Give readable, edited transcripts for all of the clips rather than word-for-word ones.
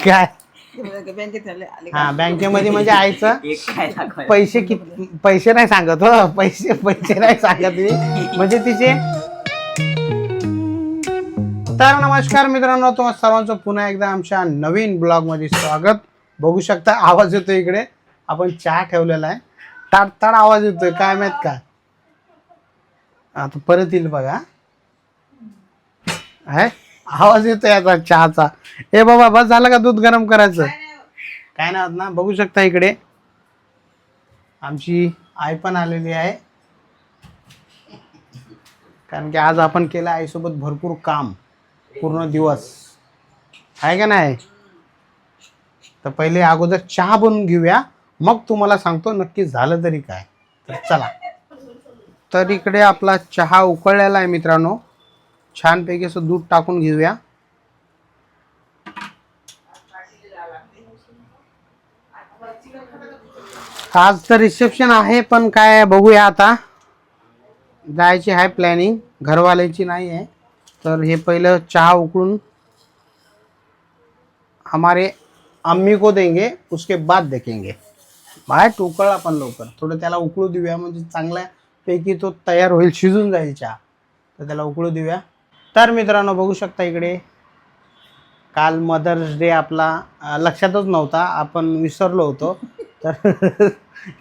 काय बँकेत आले हा बँकेमध्ये म्हणजे आईचं पैसे नाही सांगत हो, पैसे नाही सांगत मी म्हणजे तिचे. तर नमस्कार मित्रांनो, तुम्हा सर्वांचं पुन्हा एकदा आमच्या नवीन ब्लॉग मध्ये स्वागत. बघू शकता आवाज येतोय इकडे, आपण चहा ठेवलेला आहे, ताड ताड आवाज येतोय काय माहित का. आता परत येईल बघा, आहे आवाज येतोय आता चहाचा. ए बाबा बस झालं का दूध गरम करायचं? काय नाही होत ना. बघू शकता इकडे आमची आई पण आलेली आहे, कारण की आज आपण केलं आईसोबत भरपूर काम पूर्ण दिवस, आहे का नाही. तर पहिले अगोदर चहा बनवून घेऊया, मग तुम्हाला सांगतो नक्की झालं तरी काय. तर चला. तर इकडे आपला चहा उकळलेला आहे मित्रांनो, छानपैकी असं दूध टाकून घेऊया. आज तर रिसेप्शन आहे, पण काय बघूया आता, जायची आहे प्लॅनिंग, घरवाल्याची नाही आहे. तर हे पहिलं चहा उकळून हमारे अम्मी को देंगे, उसके बाद देखेंगे. बाहेर उकळला पण लवकर, थोडं त्याला उकळू देऊया, म्हणजे चांगल्यापैकी तो तयार होईल, शिजून जाईल चहा. तर त्याला उकळू देऊया. तर मित्रांनो बघू शकता इकडे, काल मदर्स डे आपला लक्षातच नव्हता, आपण विसरलो होतो.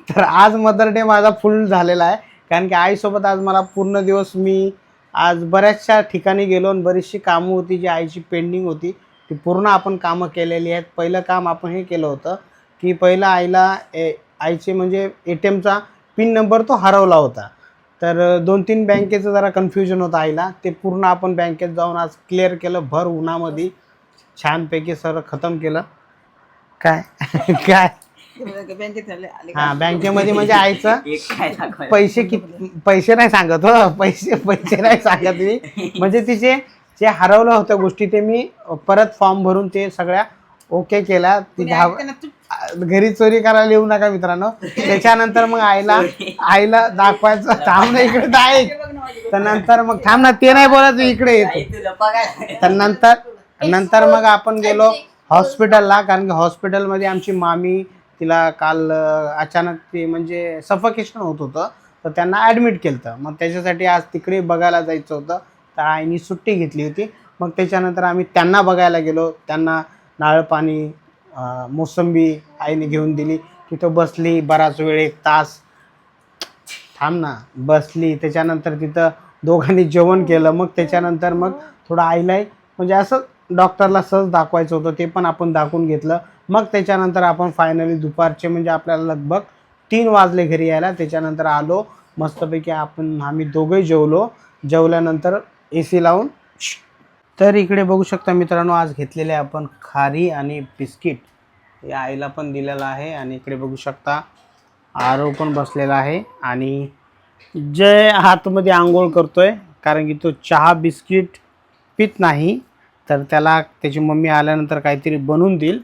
तर आज मदर डे माझा फुल झालेला आहे, कारण की आईसोबत आज मला पूर्ण दिवस, मी आज बऱ्याचशा ठिकाणी गेलो आणि बरीचशी कामं होती जी आईची पेंडिंग होती, ती पूर्ण आपण कामं केलेली आहेत. पहिलं काम आपण हे केलं होतं की पहिलं आईला आईचे म्हणजे ATMचा पिन नंबर तो हरवला होता. तर 2-3 बँकेचं जरा कन्फ्युजन होतं आईला, ते पूर्ण आपण बँकेत जाऊन आज क्लिअर केलं, भर उन्हामध्ये छानपैकी सर खतम केलं. काय काय बँकेत आले हा बँकेमध्ये म्हणजे आईचं पैसे नाही सांगत हो, पैसे नाही सांगत मी, म्हणजे तिचे जे हरवलं होत्या गोष्टी ते मी परत फॉर्म भरून ते सगळ्या ओके केल्या. ती घरी चोरी करायला येऊ नका मित्रांनो. त्याच्यानंतर मग आईला दाखवायचं, थांब ना इकडे आहे. तर नंतर मग थांब ना, ते नाही बोलायचं, इकडे येतो. तर नंतर मग आपण गेलो हॉस्पिटलला, कारण की हॉस्पिटलमध्ये आमची मामी, तिला काल अचानक ते म्हणजे सफोकेशन होत होतं, तर त्यांना ॲडमिट केलं होतं. मग त्याच्यासाठी आज तिकडे बघायला जायचं होतं, तर आईनी सुट्टी घेतली होती. मग त्याच्यानंतर आम्ही त्यांना बघायला गेलो. त्यांना नारळ पाणी, मोसंबी आईने घेऊन दिली. तिथं बसली बराच वेळ, 1 तास थांब ना, बसली. त्याच्यानंतर तिथं दोघांनी जेवण केलं. मग त्याच्यानंतर मग थोडं आईला म्हणजे असं डॉक्टरला सहज दाखवायचं होतं, ते पण आपण दाखवून घेतलं. मग त्याच्यानंतर आपण फायनली दुपारचे म्हणजे आपल्याला लगभग 3 वाजले घरी यायला. त्याच्यानंतर आलो मस्तपैकी, आम्ही दोघंही जेवलो. जेवल्यानंतर AC लावून. तर इकडे बघू शकता मित्रांनो, आज घेतलेले आपण खारी आणि बिस्किट, या आईला पण दिलेलं आहे. आणि इकडे बघू शकता आरव पण बसलेला आहे, आणि जय हातमध्ये आंघोळ करतोय, कारण की तो चहा बिस्किट पित नाही. तर त्याला त्याची मम्मी आल्यानंतर काहीतरी बनवून देईल,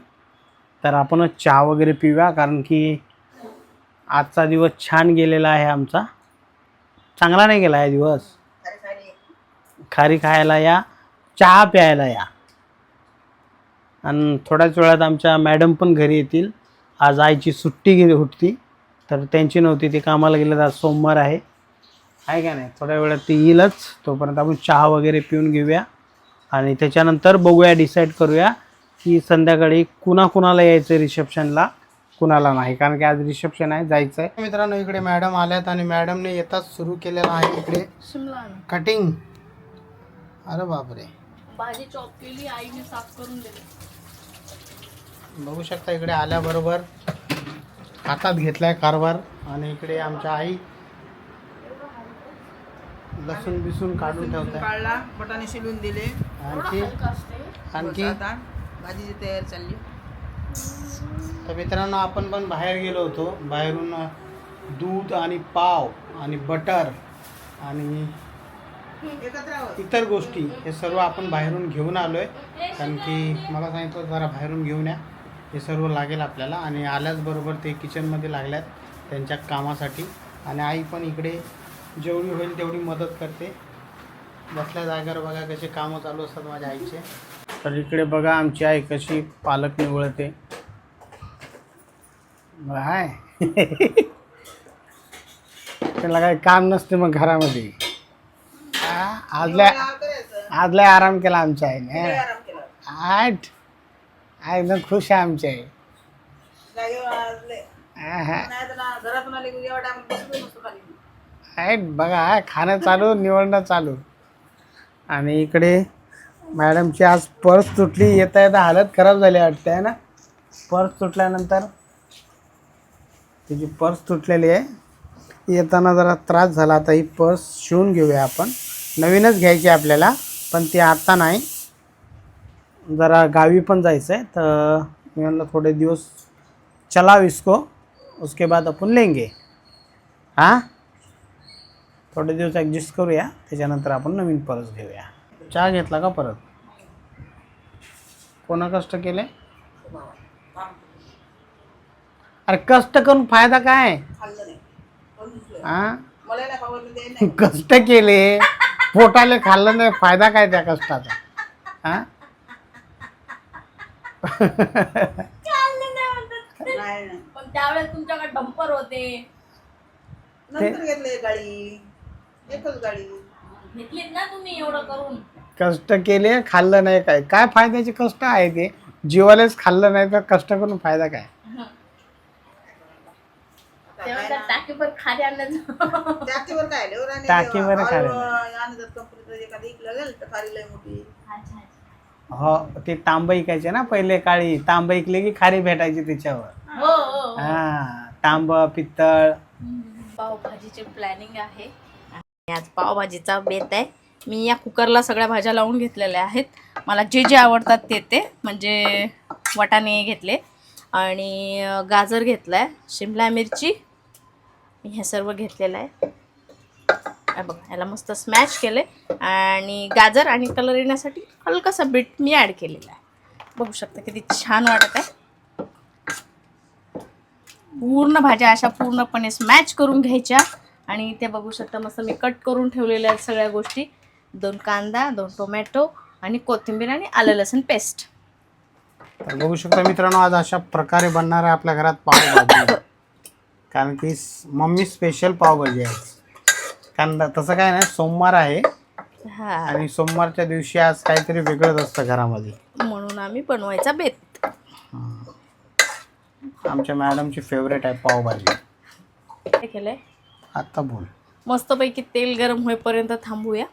तर आपणच चहा वगैरे पिऊया, कारण की आजचा दिवस छान गेलेला आहे आमचा. चांगला नाही गेला आहे दिवस. खारी खायला या, चहा प्यायला या. आणि थोड्याच वेळात आमच्या मॅडम पण घरी येतील. आज आईची सुट्टी होती, तर त्यांची नव्हती, ती कामाला गेले. आज सोमवार आहे का नाही. थोड्या वेळात ती येईलच. तोपर्यंत आपण चहा वगैरे पिऊन घेऊया, आणि त्याच्यानंतर बघूया, डिसाईड करूया की संध्याकाळी कुणाला यायचं रिसेप्शनला, कुणाला नाही, कारण की आज रिसेप्शन आहे, जायचं आहे. मित्रांनो इकडे मॅडम आल्यात, आणि मॅडमने येताच सुरू केलेलं आहे इकडे कटिंग. अरे बापरे, भाजी चॉप केली, आईने साफ करून दिली. बघू शकता इकडे आल्याबरोबर हातात घेतलाय कारभार. आणि इकडे आमच्या आई लसूण बिसून काढून ठेवताय, काढला, बटाणे शिलून दिले. आणखी आता भाजीची तयारी चालली. तर मित्रांनो आपण पण बाहेर गेलो होतो, बाहेरून दूध आणि पाव आणि बटर आणि इतर गोष्टी हे सर्व आपण बाहेरून घेऊन आलो आहे, कारण की मला सांगितलं जरा बाहेरून घेऊन या, हे सर्व लागेल आपल्याला. आणि आल्याचबरोबर ते किचनमध्ये लागल्यात त्यांच्या कामासाठी. आणि आई पण इकडे जेवढी होईल तेवढी मदत करते. बसल्या जागेवर बघा कसे कामं चालू असतात माझ्या आईचे. तर इकडे बघा आमची आई कशी पालक निवळते. हाय त्याला काही काम नसते मग घरामध्ये. आज लय आराम केला आमच्या आईने. आराम केला. आठ एकदम खुश आहे आमची आई. जागेवर आले. नाही तर ना घरातून आले की एवढा टाइम बसलो नसतो खाली. आठ बघा खाणं चालू निवडणं चालू. आणि इकडे मॅडमची आज पर्स तुटली. येता येता हालत खराब झाली वाटते आहे ना. पर्स तुटल्यानंतर तिची पर्स तुटलेली आहे. येताना जरा त्रास झाला. आता ही पर्स शिवून घेऊया आपण. नवीनच घ्यायची आपल्याला पण ती आता नाही. जरा गावी पण जायचं आहे तर मी म्हणलं थोडे दिवस चला इसको उसके बाद आपण लेंगे. हां थोडे दिवस ॲडजस्ट करूया त्याच्यानंतर आपण नवीन पर्स घेऊया. चहा घेतला का परत. कोणा कष्ट केले. अरे कष्ट करून फायदा काय. खाल्लं नाही. कोण दिसलं? हां मला नाही खावलं ते नाही. कष्ट केले पोटाले खाल्लं नाही फायदा काय त्या कष्टाचा. हां नाही नाही. पण त्यावेळेस तुमच्याकडे डंपर होते. नंतर घेतले गाडी. एकच गाडी. घेतलीत ना तुम्ही एवढं करून. कष्ट केले खाल्लं नाही काय काय फायद्याचे कष्ट आहे ते. जीवालेच खाल्लं नाही तर कष्ट करून फायदा काय. तेव्हा त्या टाकीवर खाली आणलं. टाकीवर काय आले टाकीवर काय आले? कंपनीचं एखादी इकलं गेलं तर खाली लय मोठी. हो ते तांब इकायचे ना पहिले काळी. तांब इकले की खारी भेटायची त्याच्यावर. हो हो हां तांब पित्तळ. पावभाजीची प्लॅनिंग आहे. आणि आज पावभाजीचा बेत आहे. मी या कुकरला सगळ्या भाज्या लावून घेतलेल्या आहेत. मला जे जे आवडतात ते म्हणजे वाटाणे घेतले आणि गाजर घेतला आहे, शिमला मिरची हे सर्व घेतलेलं आहे. बघा याला मस्त स्मॅश केले आणि गाजर आणि कलर येण्यासाठी हलकासा बीट मी ॲड केलेला आहे. बघू शकता किती छान वाटत आहे. पूर्ण भाज्या अशा पूर्णपणे स्मॅच करून घ्यायच्या आणि ते बघू शकता मस्त मी कट करून ठेवलेल्या आहेत सगळ्या गोष्टी. 2 कांदा 2 टोमॅटो आणि कोथिंबीर आणि आलं लसूण पेस्ट. तर बघू शकता मित्रांनो आज अशा प्रकारे बनणार आहे आपल्या घरात पावभाजी. कारण की मम्मी स्पेशल पावभाजी आहे. कारण तसं काय नाही सोमवार आहे हा आणि सोमवारच्या दिवशी आज काहीतरी वेगळंच असतं घरामध्ये म्हणून आम्ही बनवायचा बेत. आमच्या मॅडमची फेवरेट आहे पावभाजी. काय केलंय आता बोल. मस्तपैकी तेल गरम होईपर्यंत थांबूया.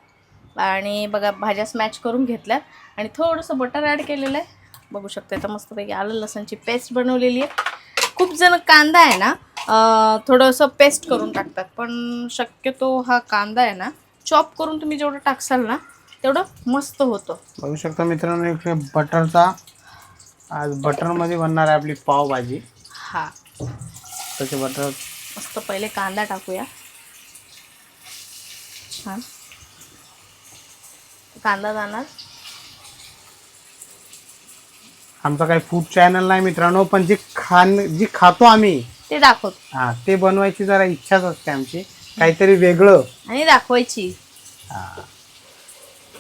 आणि बघा भाज्या स्मॅच करून घेतल्यात आणि थोडंसं बटर ॲड केलेलं आहे. बघू शकता आता मस्तपैकी आलं लसणची पेस्ट बनवलेली आहे. खूप जण कांदा आहे ना थोडंसं पेस्ट करून टाकतात पण शक्यतो हा कांदा आहे ना चॉप करून तुम्ही जेवढं टाकसाल ना तेवढं मस्त होतं. बघू शकता मित्रांनो इकडे बटरचा आज बटरमध्ये बनणार आहे आपली पावभाजी. हा त्याचे बटर मस्त पहिले कांदा टाकूया. छान कांदा जाणार. आमचा काही फूड चॅनल नाही मित्रांनो पण जी खातो आम्ही ते दाखवतो. हां ते बनवायची जरा इच्छाच असते आमची काहीतरी वेगळं आणि दाखवायची.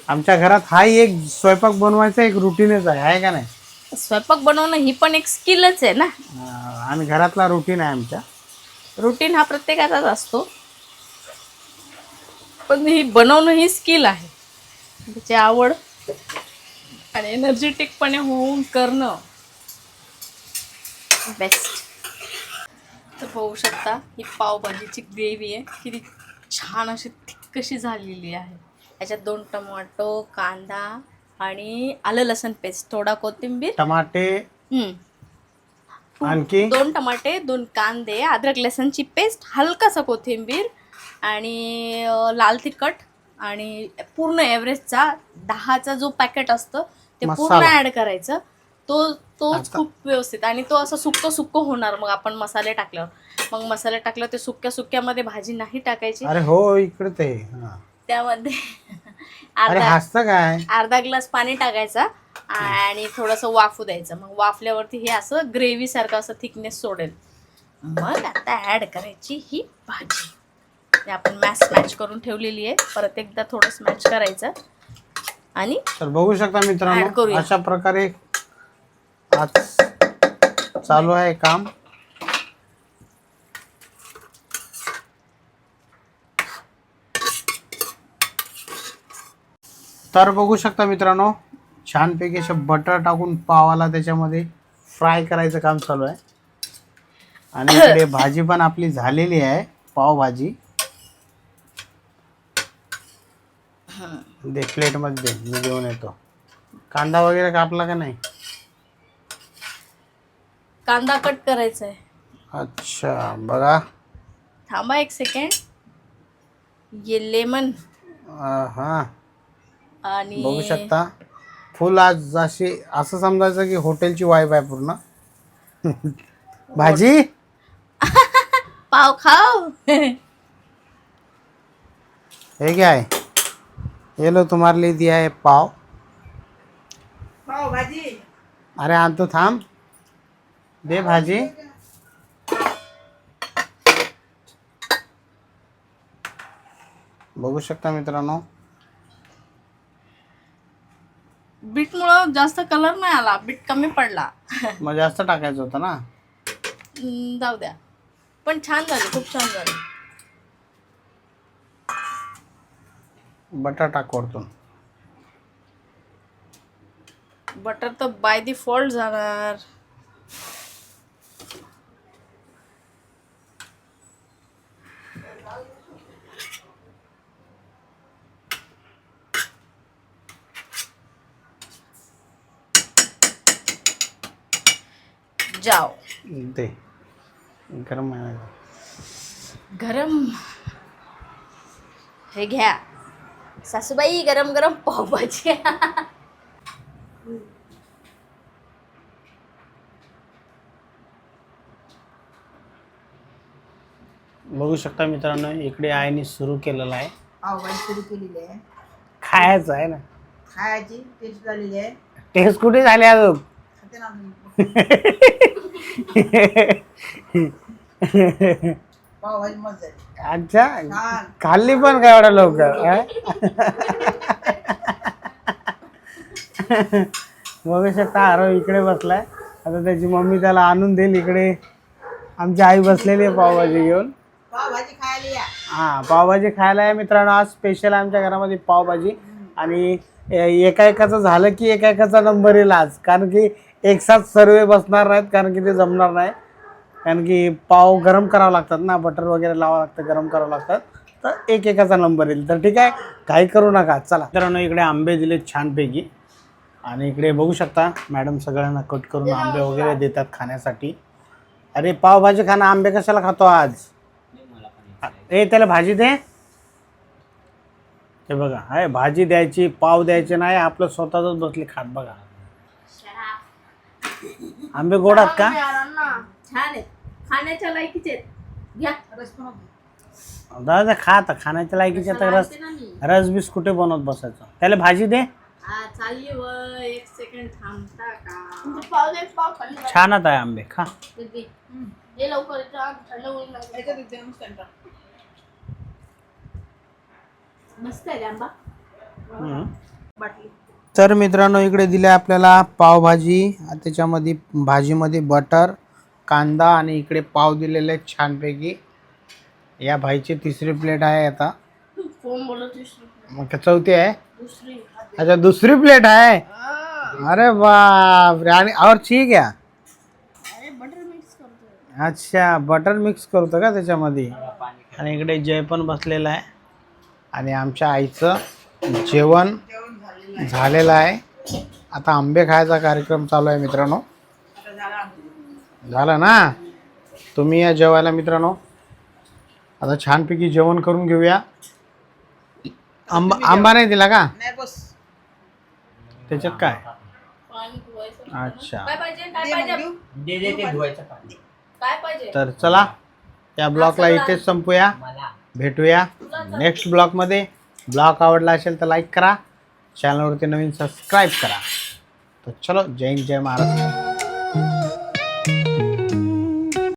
आमच्या घरात हाही एक स्वयंपाक बनवायचा एक रुटीनच आहे का नाही. स्वयंपाक बनवणं ही पण एक स्किलच आहे ना. आम्ही घरातला रुटीन आहे आमच्या. रुटीन हा प्रत्येकाचाच असतो पण ही बनवणं ही स्किल आहे. त्याची आवड आणि एनर्जेटिकपणे होऊन करणं बेस्ट. तर पाहू शकता ही पावभाजीची ग्रेव्ही आहे किती छान अशी थिक कशी झालेली आहे. याच्यात 2 टोमॅटो कांदा आणि आलं लसूण पेस्ट थोडा कोथिंबीर टमाटे आणखी 2 टमाटे 2 कांदे अद्रक लसणची पेस्ट हलकासा कोथिंबीर आणि लाल तिखट आणि पूर्ण एव्हरेस्टचा 10चा जो पॅकेट असतं ते पूर्ण ॲड करायचं. तोच खूप व्यवस्थित आणि तो असं सुक्क होणार. मग आपण मसाले टाकल्यावर मग मसाले टाकल्यावर ते सुक्यामध्ये भाजी नाही टाकायची. अरे हो इकडे ते त्यामध्ये काय अर्धा ग्लास पाणी टाकायचा आणि थोडंसं वाफू द्यायचं. मग वाफल्यावरती हे असं ग्रेव्ही सारखं असं थिकनेस सोडेल. मग आता ॲड करायची ही भाजी. आपण स्मॅच करून ठेवलेली आहे. परत एकदा थोडं स्मॅच करायचं आणि तर बघू शकता Add मित्रांनो, करूया. अशा प्रकारे आज चालू आहे काम. तर बघू शकता मित्रांनो, छानपैकी असे बटर टाकून पावाला त्याच्यामध्ये फ्राय करायचं काम चालू आहे. आणि इकडे भाजी पण आपली झालेली आहे, पावभाजी. दे प्लेटमध्ये दे, मी घेऊन येतो. कांदा वगैरे कापला का नाही? कांदा कट करायचा आहे. अच्छा बघा. थांबा एक सेकंड. ये लेमन हा आणि बघू शकता, फुल आज अशी असं समजायचं की हॉटेलची वाईफ आहे पूर्ण. भाजी पाव खाओ. हे क्या है? ये लो तुम्हारे लिए दिया है पाव. पाव भाजी अरे आणतो थांब, दे भाजी. बघू शकता मित्रांनो, बीटमुळं जास्त कलर नाही आला, बीट कमी पडला. मग जास्त टाकायचं होतं ना. जाऊ द्या, पण छान झाली, खूप छान झाली. बटर टाक वरतून. बटर तर बाय डिफॉल्ट जाणार. जाओ. दे गरम आहे. गरम हे घ्या सासूबाई, गरम गरम पावभाजी. बघू शकता मित्रांनो, इकडे आईने सुरू केलेलं आहे. पावभाजी सुरू केलेली आहे. खायचं आहे ना. खायची टेस्ट झालेली आहे. टेस्ट कुठे झाले अजून? खाते ना आम्ही. पावभाजी मस्त झाली. अच्छा, छान. खाल्ली पण काय एवढ्या लवकर? बघू शकता, आरव इकडे बसलाय. आता त्याची मम्मी त्याला आणून देईल. इकडे आमची आई बसलेली आहे पावभाजी घेऊन. पावभाजी खायला या. हा, पावभाजी खायला आहे मित्रांनो. आज स्पेशल आमच्या घरामध्ये पावभाजी. आणि एका एकाचं झालं की एका एकाचा नंबर येईल आज, कारण की एक साथ सर्व बसणार नाहीत, कारण की ते जमणार नाही. कारण की पाव गरम करावं लागतात ना, बटर वगैरे लावावं लागतं, गरम करावं लागतात. तर एक एकाचा नंबर येईल. तर ठीक आहे, काही करू नका. चला मित्रांनो, इकडे आंबे दिले छानपैकी. आणि इकडे बघू शकता, मॅडम सगळ्यांना कट करून आंबे वगैरे देतात खाण्यासाठी. अरे पावभाजी खाणं, आंबे कशाला खातो आज? ए त्याला भाजी दे. हे बघा, आहे भाजी द्यायची, पाव द्यायचे नाही, आपलं स्वतःच बसले खात. बघा आंबे गोड आहेत का? छान आहेत, खाण्याच्या लायकीचे आहेत. घ्या. रस पण होती. दादा खा आता, खाण्याच्या लायकीचे. तर रस बीस कुठे बनवत बसायचं? त्याला भाजी दे. चालली व एक सेकंड थांबता का? छानच आहे आंबे, खा. हे लवकर थंड होईल. याच्यात इथे मस्त आहे. मस्त आहे आंबा. बाटली. तर मित्रांनो, इकडे दिले आपल्याला पावभाजी. त्याच्यामध्ये भाजीमध्ये बटर, कांदा आणि इकडे पाव दिलेले आहेत छानपैकी. या भाईची तिसरी प्लेट आहे आता. मग का चौथी आहे? अच्छा, दुसरी प्लेट आहे. अरे बाप रे. आणि और ठीक आहे. अच्छा, बटर मिक्स करतो का त्याच्यामध्ये? आणि इकडे जय पण बसलेला आहे. आणि आमच्या आईचं जेवण झालेलं आहे. आता आंबे खायचा कार्यक्रम चालू आहे मित्रांनो. झालं ना? तुम्ही या जेवायला मित्रांनो. आता छानपैकी जेवण करून घेऊया. आंबा नाही दिला का नाही बस. त्याच्यात? काय पाणी धुवायचं. अच्छा, काय पाहिजे? काय दे मग पाहिजे? देऊ. ते धुवायचं पाणी. काय पाहिजे? तर चला, या ब्लॉगला इथेच संपूया. भेटूया नेक्स्ट ब्लॉगमध्ये. ब्लॉग आवडला असेल तर लाईक करा, चॅनलवरती नवीन सबस्क्राईब करा. तर चलो, जय हिंद, जय महाराष्ट्र.